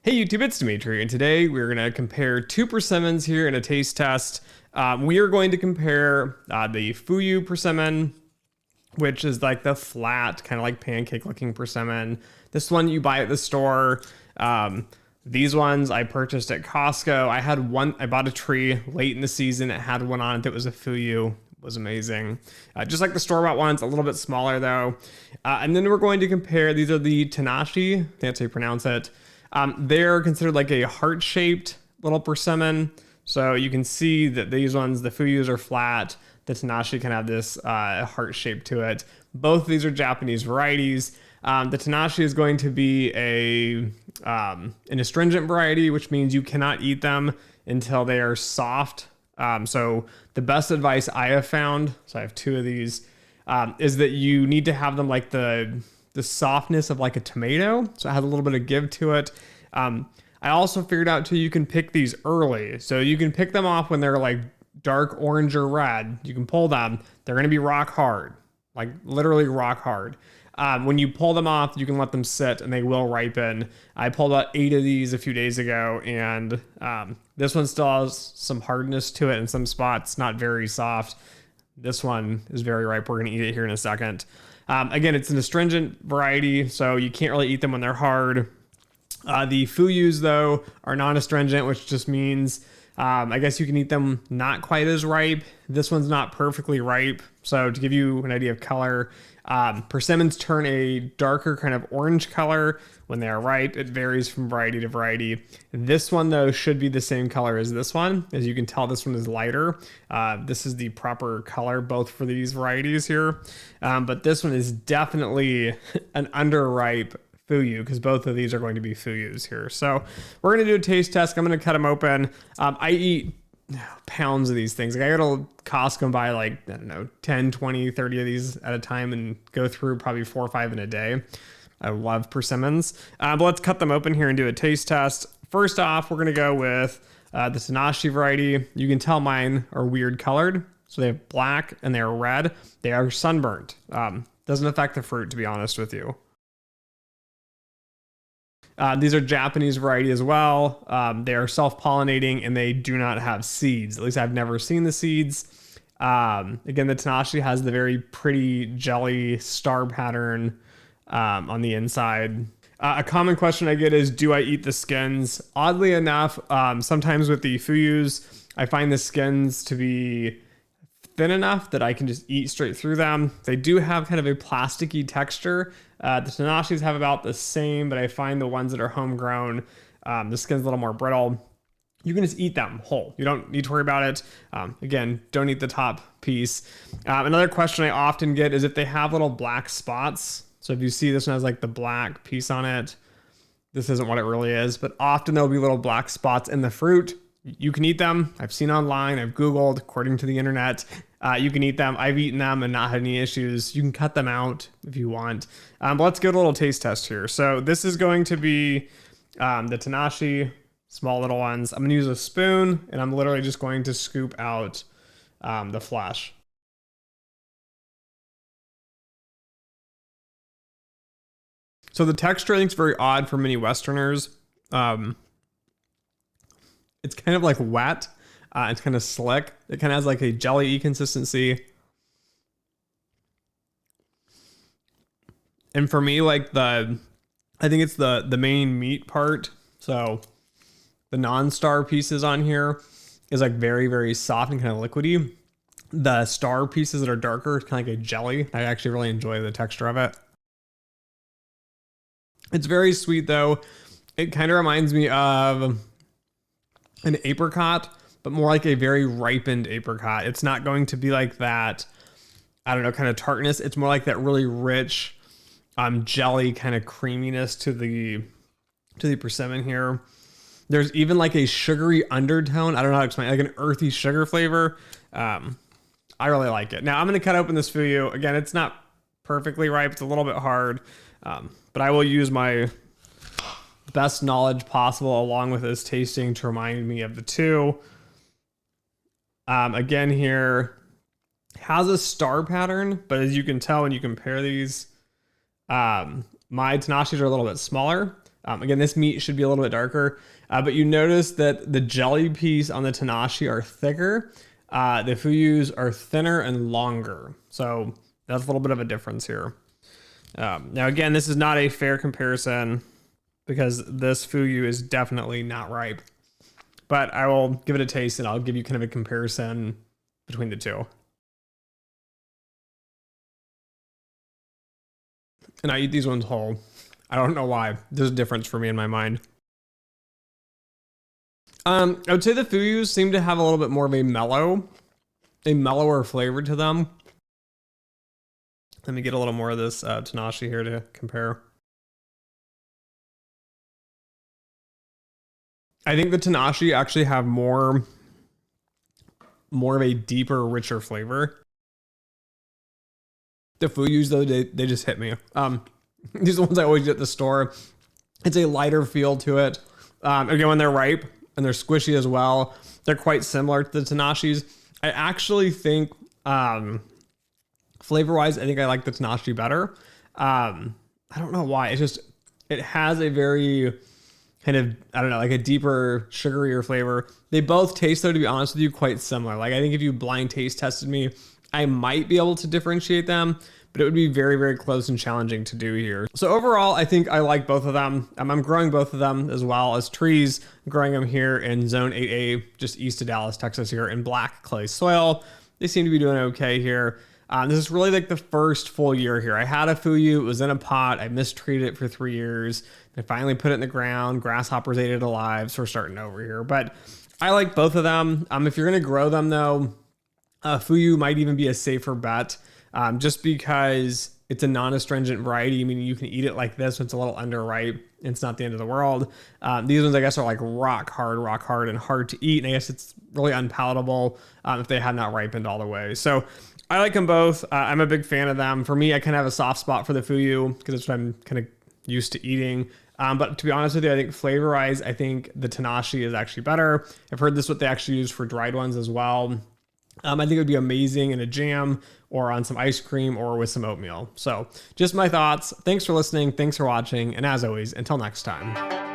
Hey YouTube, it's Dimitri, and today we're going to compare two persimmons here in a taste test. We are going to compare the Fuyu persimmon, which is like the flat, kind of like pancake looking persimmon. This one you buy at the store. These ones I purchased at Costco. I bought a tree late in the season. It had one on it that was a Fuyu. It was amazing. Just like the store-bought ones, a little bit smaller though. And then we're going to compare, these are the Tanenashi, I think that's how you pronounce it. They're considered like a heart-shaped little persimmon. So you can see that these ones, the Fuyus are flat. The Tanenashi kind of have this heart shape to it. Both of these are Japanese varieties. The Tanenashi is going to be an astringent variety, which means you cannot eat them until they are soft. So the best advice I have found, so I have two of these, is that you need to have them like the softness of like a tomato. So it has a little bit of give to it. I also figured out too, you can pick these early. So you can pick them off when they're like dark orange or red. You can pull them. They're going to be rock hard, like literally rock hard. When you pull them off, you can let them sit and they will ripen. I pulled out 8 of these a few days ago, and this one still has some hardness to it in some spots, not very soft. This one is very ripe. We're going to eat it here in a second. Again, it's an astringent variety, so you can't really eat them when they're hard. The Fuyus, though, are non-astringent, which just means I guess you can eat them not quite as ripe. This one's not perfectly ripe. So to give you an idea of color, persimmons turn a darker kind of orange color when they are ripe. It varies from variety to variety. This one, though, should be the same color as this one. As you can tell, this one is lighter. This is the proper color, both for these varieties here. But this one is definitely an underripe Fuyu, because both of these are going to be Fuyus here. So we're going to do a taste test. I'm going to cut them open. I eat pounds of these things. Like I go to Costco and buy like, I don't know, 10, 20, 30 of these at a time and go through probably 4 or 5 in a day. I love persimmons. But let's cut them open here and do a taste test. First off, we're going to go with the Tanenashi variety. You can tell mine are weird colored. So they have black and they are red. They are sunburnt. Doesn't affect the fruit, to be honest with you. These are Japanese variety as well. They are self-pollinating and they do not have seeds. At least I've never seen the seeds. Again, the Tanenashi has the very pretty jelly star pattern on the inside. A common question I get is, do I eat the skins? Oddly enough, sometimes with the Fuyus, I find the skins to be thin enough that I can just eat straight through them. They do have kind of a plasticky texture. The Tanashis have about the same, but I find the ones that are homegrown, the skin's a little more brittle. You can just eat them whole. You don't need to worry about it. Again, don't eat the top piece. Another question I often get is if they have little black spots. So if you see this one has like the black piece on it, this isn't what it really is, but often there'll be little black spots in the fruit. You can eat them. I've seen online, I've Googled, according to the internet, you can eat them. I've eaten them and not had any issues. You can cut them out if you want. But let's get a little taste test here. So this is going to be the Tanenashi, small little ones. I'm going to use a spoon and I'm literally just going to scoop out the flesh. So the texture I think is very odd for many Westerners. It's kind of like wet. It's kind of slick. It kind of has like a jelly-y consistency. And for me, like I think it's the main meat part. So the non-star pieces on here is like very, very soft and kind of liquidy. The star pieces that are darker, it's kind of like a jelly. I actually really enjoy the texture of it. It's very sweet though. It kind of reminds me of an apricot, but more like a very ripened apricot. It's not going to be like that, I don't know, kind of tartness. It's more like that really rich jelly kind of creaminess to the persimmon here. There's even like a sugary undertone. I don't know how to explain it, like an earthy sugar flavor. I really like it. Now I'm going to cut open this Fuyu. Again, it's not perfectly ripe. It's a little bit hard, but I will use my best knowledge possible along with this tasting to remind me of the two. Again here, has a star pattern, but as you can tell when you compare these, my Tanashis are a little bit smaller. Again, this meat should be a little bit darker, but you notice that the jelly piece on the Tanenashi are thicker. The Fuyus are thinner and longer. So that's a little bit of a difference here. Now, again, this is not a fair comparison because this Fuyu is definitely not ripe. But I will give it a taste and I'll give you kind of a comparison between the two. And I eat these ones whole. I don't know why. There's a difference for me in my mind. I would say the Fuyus seem to have a little bit more of a mellower flavor to them. Let me get a little more of this Tanenashi here to compare. I think the Tanenashi actually have more of a deeper, richer flavor. The Fuyus, though, they just hit me. These are the ones I always get at the store. It's a lighter feel to it. Again, when they're ripe and they're squishy as well, they're quite similar to the Tanashis. I actually think, flavor-wise, I think I like the Tanenashi better. I don't know why. It's just, it has a very kind of, I don't know, like a deeper, sugarier flavor. They both taste, though, to be honest with you, quite similar. Like, I think if you blind taste tested me, I might be able to differentiate them, but it would be very, very close and challenging to do here. So overall, I think I like both of them. I'm growing both of them as well as trees, growing them here in zone 8A, just east of Dallas, Texas here in black clay soil. They seem to be doing okay here. This is really like the first full year here. I had a Fuyu, it was in a pot. I mistreated it for 3 years. I finally put it in the ground. Grasshoppers ate it alive. So we're starting over here, but I like both of them. If you're going to grow them though, Fuyu might even be a safer bet, just because it's a non-astringent variety. I mean, you can eat it like this when it's a little underripe. It's not the end of the world. These ones, I guess, are like rock hard and hard to eat. And I guess it's really unpalatable if they have not ripened all the way. So I like them both. I'm a big fan of them. For me, I kind of have a soft spot for the Fuyu because it's what I'm kind of used to eating. But to be honest with you, I think flavor-wise, I think the Tanenashi is actually better. I've heard this is what they actually use for dried ones as well. I think it would be amazing in a jam or on some ice cream or with some oatmeal. So just my thoughts. Thanks for listening. Thanks for watching. And as always, until next time.